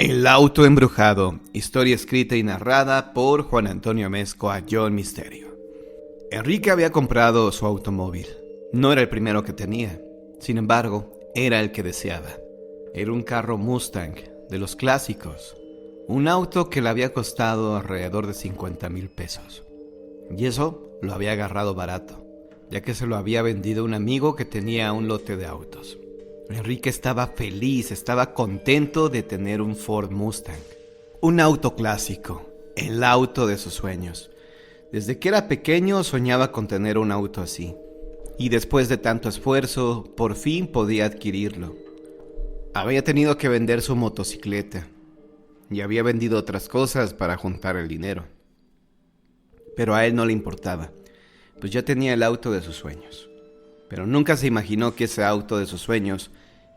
El auto embrujado, historia escrita y narrada por Juan Antonio Amezcua a John Misterio. Enrique había comprado su automóvil. No era el primero que tenía, sin embargo, era el que deseaba. Era un carro Mustang, de los clásicos, un auto que le había costado alrededor de 50,000 pesos. Y eso lo había agarrado barato, ya que se lo había vendido un amigo que tenía un lote de autos. Enrique estaba feliz, estaba contento de tener un Ford Mustang. Un auto clásico, el auto de sus sueños. Desde que era pequeño soñaba con tener un auto así. Y después de tanto esfuerzo, por fin podía adquirirlo. Había tenido que vender su motocicleta y había vendido otras cosas para juntar el dinero. Pero a él no le importaba, pues ya tenía el auto de sus sueños. Pero nunca se imaginó que ese auto de sus sueños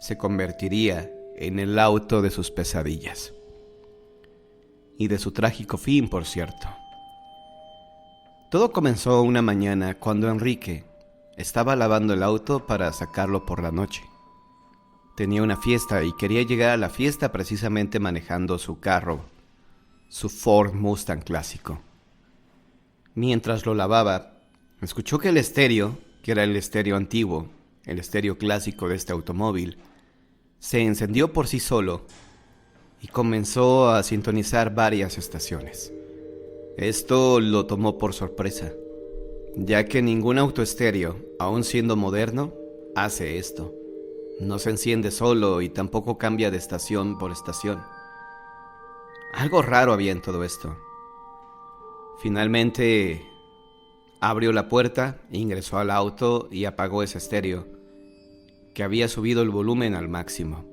se convertiría en el auto de sus pesadillas. Y de su trágico fin, por cierto. Todo comenzó una mañana cuando Enrique estaba lavando el auto para sacarlo por la noche. Tenía una fiesta y quería llegar a la fiesta precisamente manejando su carro, su Ford Mustang clásico. Mientras lo lavaba, escuchó que el estéreo, que era el estéreo antiguo, el estéreo clásico de este automóvil, se encendió por sí solo y comenzó a sintonizar varias estaciones. Esto lo tomó por sorpresa, ya que ningún autoestéreo, aun siendo moderno, hace esto. No se enciende solo y tampoco cambia de estación por estación. Algo raro había en todo esto. Finalmente abrió la puerta, ingresó al auto y apagó ese estéreo, que había subido el volumen al máximo.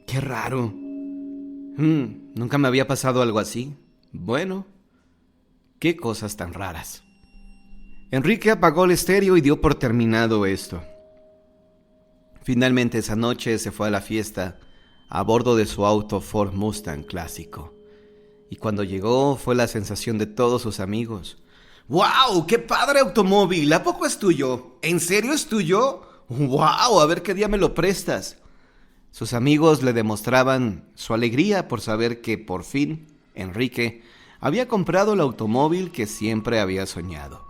¡Qué raro! Nunca me había pasado algo así. Bueno, qué cosas tan raras. Enrique apagó el estéreo y dio por terminado esto. Finalmente esa noche se fue a la fiesta a bordo de su auto Ford Mustang clásico. Y cuando llegó fue la sensación de todos sus amigos. ¡Wow! ¡Qué padre automóvil! ¿A poco es tuyo? ¿En serio es tuyo? ¡Wow! A ver qué día me lo prestas. Sus amigos le demostraban su alegría por saber que por fin Enrique había comprado el automóvil que siempre había soñado,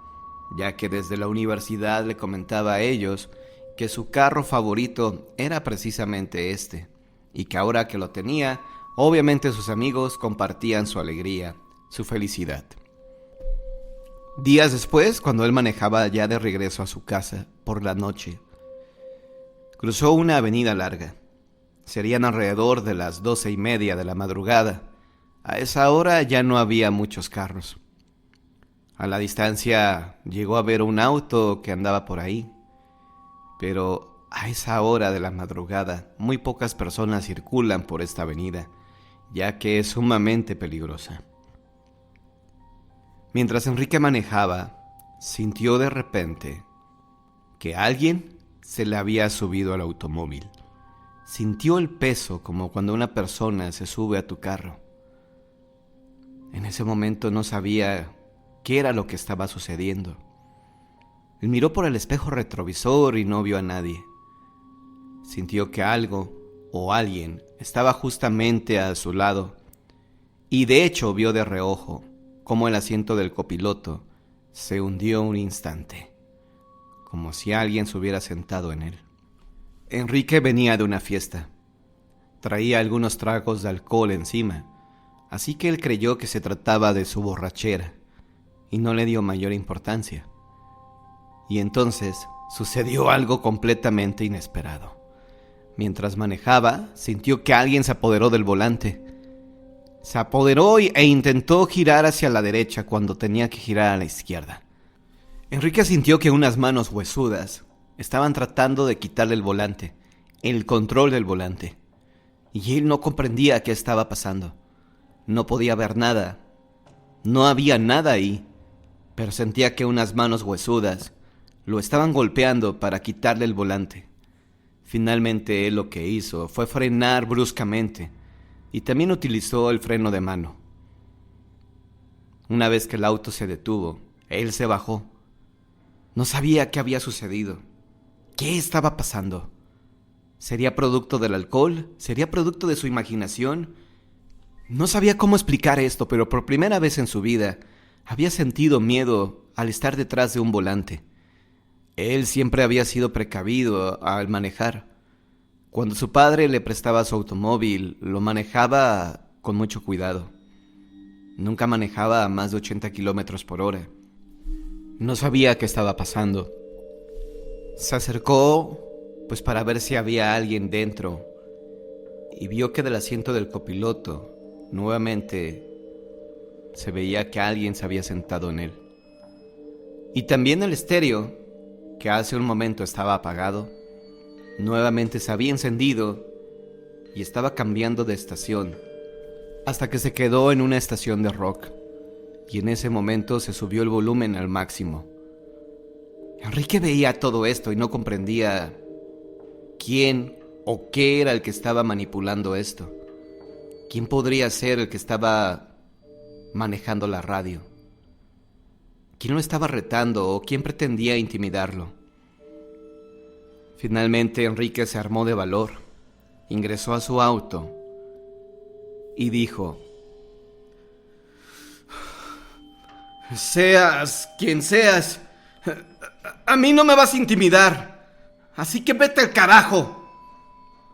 ya que desde la universidad le comentaba a ellos que su carro favorito era precisamente este, y que ahora que lo tenía, obviamente sus amigos compartían su alegría, su felicidad. Días después, cuando él manejaba ya de regreso a su casa por la noche, cruzó una avenida larga. Serían alrededor de las 12:30 de la madrugada. A esa hora ya no había muchos carros. A la distancia llegó a ver un auto que andaba por ahí. Pero a esa hora de la madrugada muy pocas personas circulan por esta avenida, ya que es sumamente peligrosa. Mientras Enrique manejaba, sintió de repente que alguien se le había subido al automóvil. Sintió el peso como cuando una persona se sube a tu carro. En ese momento no sabía qué era lo que estaba sucediendo. Él miró por el espejo retrovisor y no vio a nadie. Sintió que algo o alguien estaba justamente a su lado y de hecho vio de reojo cómo el asiento del copiloto se hundió un instante, como si alguien se hubiera sentado en él. Enrique venía de una fiesta. Traía algunos tragos de alcohol encima, así que él creyó que se trataba de su borrachera y no le dio mayor importancia. Y entonces sucedió algo completamente inesperado. Mientras manejaba, sintió que alguien se apoderó del volante. Se apoderó e intentó girar hacia la derecha cuando tenía que girar a la izquierda. Enrique sintió que unas manos huesudas estaban tratando de quitarle el volante, el control del volante. Y él no comprendía qué estaba pasando. No podía ver nada. No había nada ahí, pero sentía que unas manos huesudas lo estaban golpeando para quitarle el volante. Finalmente él lo que hizo fue frenar bruscamente y también utilizó el freno de mano. Una vez que el auto se detuvo, él se bajó. No sabía qué había sucedido. ¿Qué estaba pasando? ¿Sería producto del alcohol? ¿Sería producto de su imaginación? No sabía cómo explicar esto, pero por primera vez en su vida había sentido miedo al estar detrás de un volante. Él siempre había sido precavido al manejar. Cuando su padre le prestaba su automóvil, lo manejaba con mucho cuidado. Nunca manejaba a más de 80 kilómetros por hora. No sabía qué estaba pasando. Se acercó, pues para ver si había alguien dentro, y vio que del asiento del copiloto, nuevamente, se veía que alguien se había sentado en él. Y también el estéreo, que hace un momento estaba apagado, nuevamente se había encendido y estaba cambiando de estación, hasta que se quedó en una estación de rock, y en ese momento se subió el volumen al máximo. Enrique veía todo esto y no comprendía quién o qué era el que estaba manipulando esto. ¿Quién podría ser el que estaba manejando la radio? ¿Quién lo estaba retando o quién pretendía intimidarlo? Finalmente Enrique se armó de valor, ingresó a su auto y dijo: Seas quien seas, a mí no me vas a intimidar, así que vete al carajo.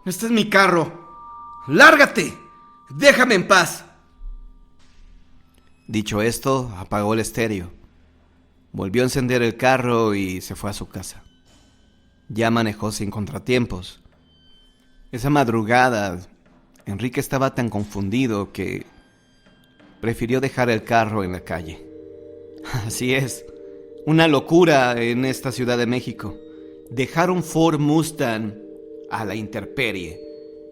Este es mi carro. ¡Lárgate! ¡Déjame en paz! Dicho esto, apagó el estéreo, volvió a encender el carro y se fue a su casa. Ya manejó sin contratiempos. Esa madrugada, Enrique estaba tan confundido que prefirió dejar el carro en la calle. Así es, una locura en esta Ciudad de México. Dejar un Ford Mustang a la intemperie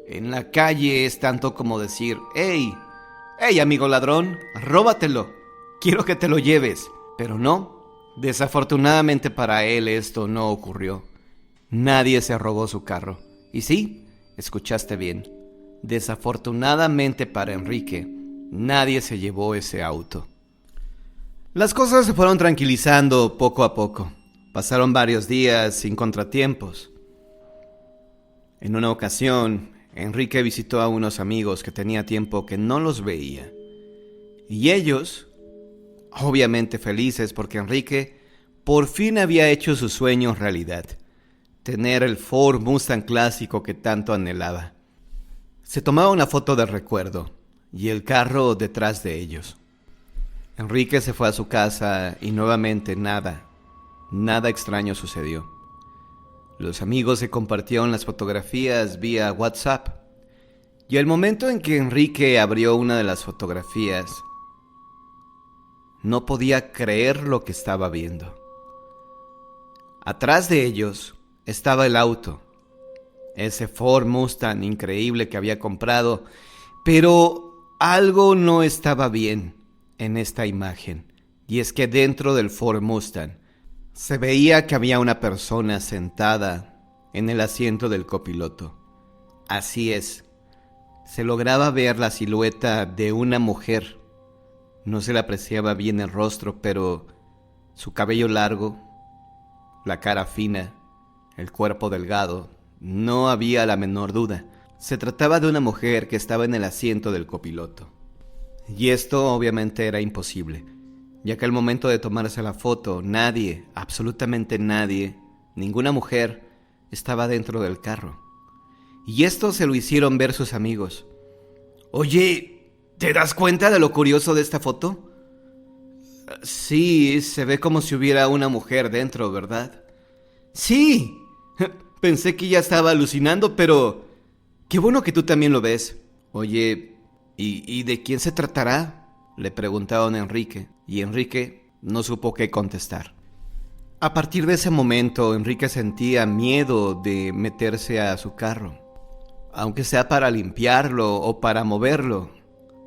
en la calle es tanto como decir: ¡Hey amigo ladrón, róbatelo! Quiero que te lo lleves. Pero no, desafortunadamente para él esto no ocurrió. Nadie se robó su carro. Y sí, escuchaste bien, desafortunadamente para Enrique, nadie se llevó ese auto. Las cosas se fueron tranquilizando poco a poco. Pasaron varios días sin contratiempos. En una ocasión, Enrique visitó a unos amigos que tenía tiempo que no los veía. Y ellos, obviamente felices porque Enrique por fin había hecho su sueño realidad: tener el Ford Mustang clásico que tanto anhelaba. Se tomaba una foto de recuerdo y el carro detrás de ellos. Enrique se fue a su casa y nuevamente nada extraño sucedió. Los amigos se compartieron las fotografías vía WhatsApp, y al momento en que Enrique abrió una de las fotografías, no podía creer lo que estaba viendo. Atrás de ellos estaba el auto, ese Ford Mustang increíble que había comprado, pero algo no estaba bien en esta imagen, y es que dentro del Ford Mustang se veía que había una persona sentada en el asiento del copiloto. Así es, se lograba ver la silueta de una mujer. No se le apreciaba bien el rostro, pero su cabello largo, la cara fina, el cuerpo delgado, no había la menor duda. Se trataba de una mujer que estaba en el asiento del copiloto. Y esto obviamente era imposible, ya que al momento de tomarse la foto, nadie, absolutamente nadie, ninguna mujer, estaba dentro del carro. Y esto se lo hicieron ver sus amigos. Oye, ¿te das cuenta de lo curioso de esta foto? Sí, se ve como si hubiera una mujer dentro, ¿verdad? Sí, pensé que ya estaba alucinando, pero qué bueno que tú también lo ves. Oye, ¿y de quién se tratará?, le preguntaron a Enrique, y Enrique no supo qué contestar. A partir de ese momento, Enrique sentía miedo de meterse a su carro, aunque sea para limpiarlo o para moverlo.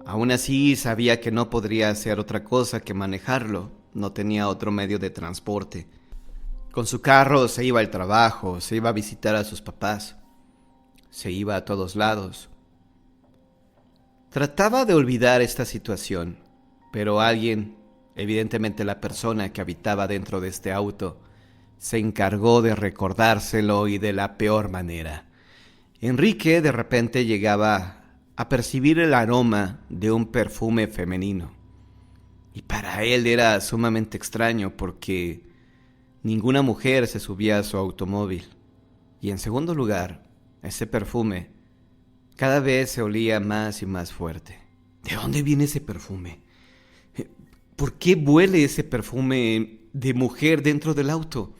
Aún así, sabía que no podría hacer otra cosa que manejarlo, no tenía otro medio de transporte. Con su carro se iba al trabajo, se iba a visitar a sus papás, se iba a todos lados. Trataba de olvidar esta situación, pero alguien, evidentemente la persona que habitaba dentro de este auto, se encargó de recordárselo y de la peor manera. Enrique de repente llegaba a percibir el aroma de un perfume femenino. Y para él era sumamente extraño porque ninguna mujer se subía a su automóvil. Y en segundo lugar, ese perfume cada vez se olía más y más fuerte. ¿De dónde viene ese perfume? ¿Por qué huele ese perfume de mujer dentro del auto?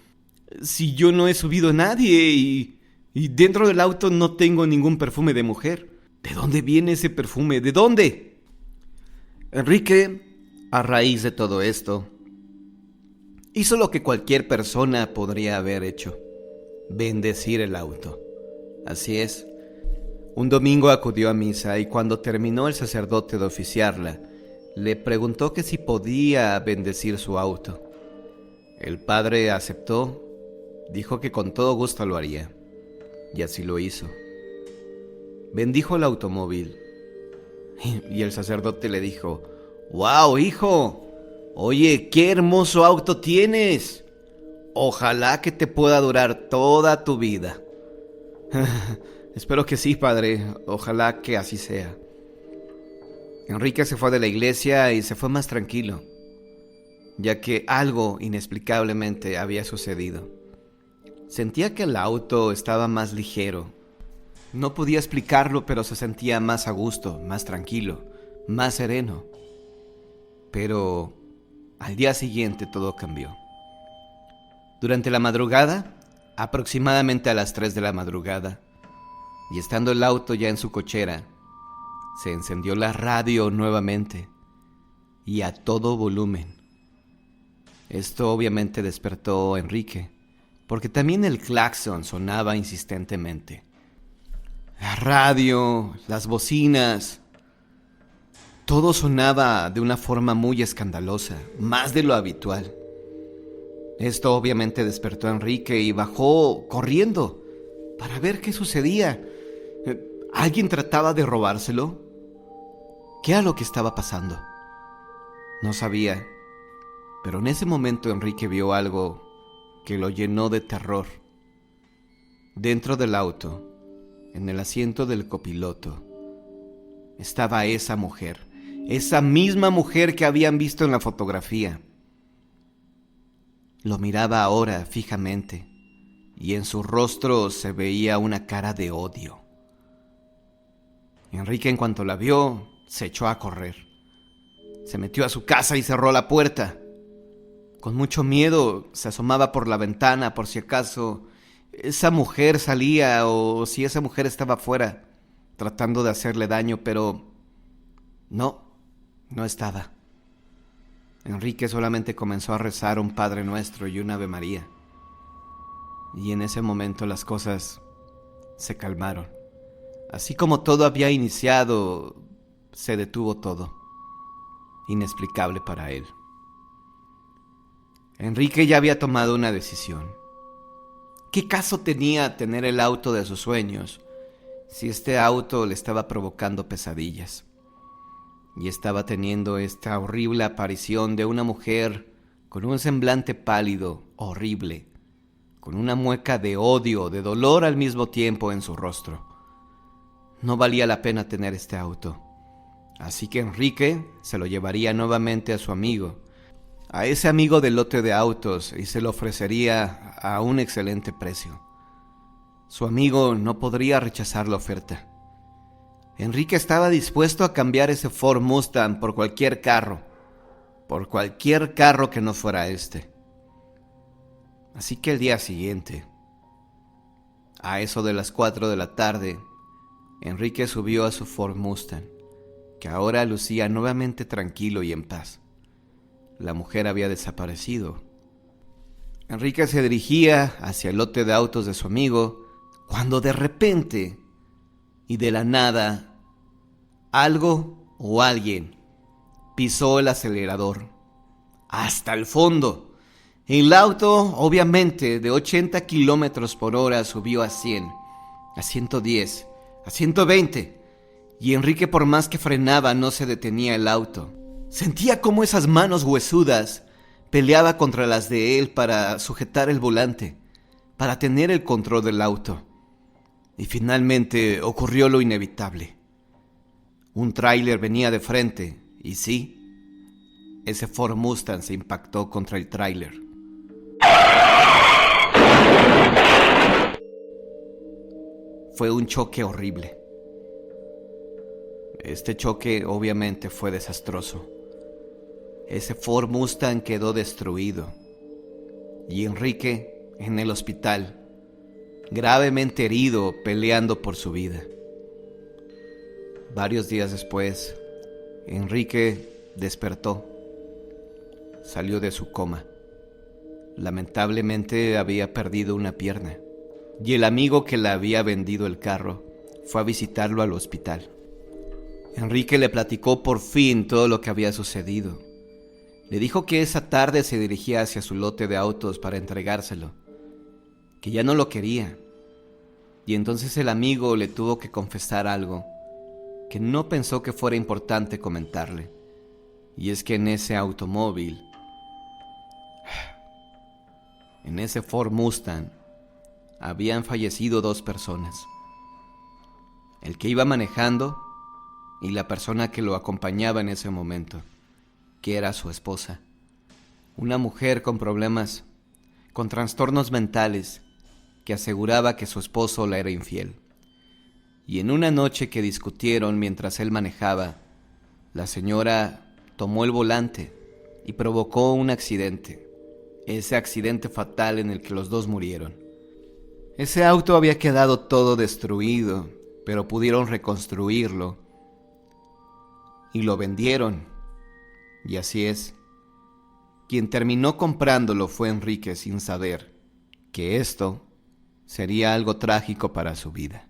Si yo no he subido a nadie y dentro del auto no tengo ningún perfume de mujer. ¿De dónde viene ese perfume? ¿De dónde? Enrique, a raíz de todo esto, hizo lo que cualquier persona podría haber hecho: bendecir el auto. Así es. Un domingo acudió a misa y cuando terminó el sacerdote de oficiarla, le preguntó que si podía bendecir su auto. El padre aceptó, dijo que con todo gusto lo haría, y así lo hizo. Bendijo el automóvil y el sacerdote le dijo: ¡Wow, hijo! Oye, qué hermoso auto tienes. Ojalá que te pueda durar toda tu vida. Espero que sí, padre. Ojalá que así sea. Enrique se fue de la iglesia y se fue más tranquilo, ya que algo inexplicablemente había sucedido. Sentía que el auto estaba más ligero. No podía explicarlo, pero se sentía más a gusto, más tranquilo, más sereno. Pero al día siguiente todo cambió. Durante la madrugada, aproximadamente a las 3 de la madrugada, y estando el auto ya en su cochera, se encendió la radio nuevamente y a todo volumen. Esto obviamente despertó a Enrique, porque también el claxon sonaba insistentemente. La radio, las bocinas, todo sonaba de una forma muy escandalosa, más de lo habitual. Esto obviamente despertó a Enrique y bajó corriendo para ver qué sucedía. ¿Alguien trataba de robárselo? ¿Qué era lo que estaba pasando? No sabía, pero en ese momento Enrique vio algo que lo llenó de terror. Dentro del auto, en el asiento del copiloto, estaba esa mujer, esa misma mujer que habían visto en la fotografía. Lo miraba ahora fijamente y en su rostro se veía una cara de odio. Enrique, en cuanto la vio, se echó a correr. Se metió a su casa y cerró la puerta. Con mucho miedo se asomaba por la ventana por si acaso esa mujer salía o si esa mujer estaba afuera tratando de hacerle daño, pero no estaba. Enrique solamente comenzó a rezar un Padre Nuestro y un Ave María. Y en ese momento las cosas se calmaron. Así como todo había iniciado, se detuvo todo. Inexplicable para él. Enrique ya había tomado una decisión. ¿Qué caso tenía tener el auto de sus sueños si este auto le estaba provocando pesadillas? Y estaba teniendo esta horrible aparición de una mujer con un semblante pálido, horrible, con una mueca de odio, de dolor al mismo tiempo en su rostro. No valía la pena tener este auto. Así que Enrique se lo llevaría nuevamente a su amigo, a ese amigo del lote de autos, y se lo ofrecería a un excelente precio. Su amigo no podría rechazar la oferta. Enrique estaba dispuesto a cambiar ese Ford Mustang por cualquier carro que no fuera este. Así que el día siguiente, a eso de las 4 de la tarde, Enrique subió a su Ford Mustang, que ahora lucía nuevamente tranquilo y en paz. La mujer había desaparecido. Enrique se dirigía hacia el lote de autos de su amigo, cuando de repente, y de la nada, algo o alguien pisó el acelerador hasta el fondo. El auto, obviamente, de 80 kilómetros por hora subió a 100, a 110, a 120, y Enrique, por más que frenaba, no se detenía el auto. Sentía cómo esas manos huesudas peleaba contra las de él para sujetar el volante, para tener el control del auto. Y finalmente ocurrió lo inevitable. Un tráiler venía de frente y sí, ese Ford Mustang se impactó contra el tráiler. Fue un choque horrible. Este choque obviamente fue desastroso. Ese Ford Mustang quedó destruido y Enrique en el hospital, gravemente herido, peleando por su vida. Varios días después, Enrique despertó, salió de su coma. Lamentablemente había perdido una pierna y el amigo que le había vendido el carro fue a visitarlo al hospital. Enrique le platicó por fin todo lo que había sucedido. Le dijo que esa tarde se dirigía hacia su lote de autos para entregárselo, que ya no lo quería. Y entonces el amigo le tuvo que confesar algo que no pensó que fuera importante comentarle. Y es que en ese automóvil, en ese Ford Mustang, habían fallecido 2 personas. El que iba manejando y la persona que lo acompañaba en ese momento, que era su esposa. Una mujer con problemas, con trastornos mentales, que aseguraba que su esposo la era infiel. Y en una noche que discutieron mientras él manejaba, la señora tomó el volante y provocó un accidente. Ese accidente fatal en el que los 2 murieron. Ese auto había quedado todo destruido, pero pudieron reconstruirlo y lo vendieron. Y así es. Quien terminó comprándolo fue Enrique sin saber que esto sería algo trágico para su vida.